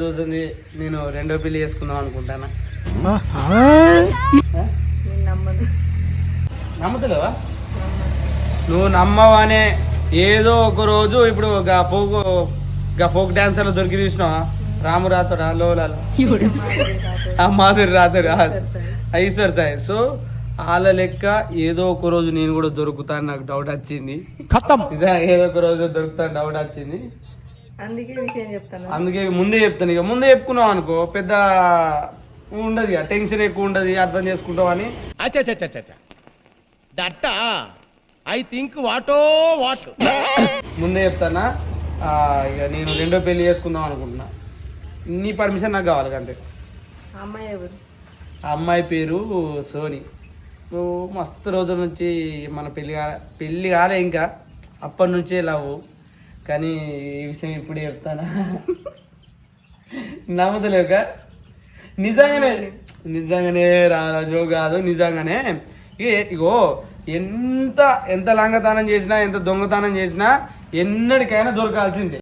చూసింది నేను రెండో పెళ్లి చేసుకుందాం అనుకుంటానా. నమ్ముతలేవా? నువ్వు నమ్మవానే ఏదో ఒక రోజు ఇప్పుడు ఫోక్ డాన్సర్లు దొరికి చూసినావా? రాము రాతోడా లోలాల మాధురి రాతోడు ఈశ్వర్ సాయి. సో వాళ్ళ లెక్క ఏదో ఒక రోజు నేను కూడా దొరుకుతాను నాకు డౌట్ వచ్చింది. ఏదో ఒక రోజు దొరుకుతాను డౌట్ వచ్చింది. అందుకే ముందే చెప్తాను. ఇక ముందే చెప్పుకున్నావు అనుకో పెద్ద ఉండదు, టెన్షన్ ఎక్కువ ఉండదు, అర్థం చేసుకుంటావు అని. ముందే చెప్తానా. ఇక నేను రెండో పెళ్లి చేసుకుందాం అనుకుంటున్నా. నీ పర్మిషన్ నాకు కావాలి అంతే. ఆ అమ్మాయి పేరు సోని. నువ్వు మస్తు రోజుల నుంచి మన పెళ్ళి కాలే ఇంకా, అప్పటి నుంచే లవ్. కానీ ఈ విషయం ఇప్పుడే చెప్తానా. నమ్మతలేక నిజంగానే రాజు కాదు, నిజంగానే. ఇగో ఎంత లంగతనం చేసినా ఎంత దొంగతనం చేసినా ఎన్నటికైనా దొరకాల్సిందే.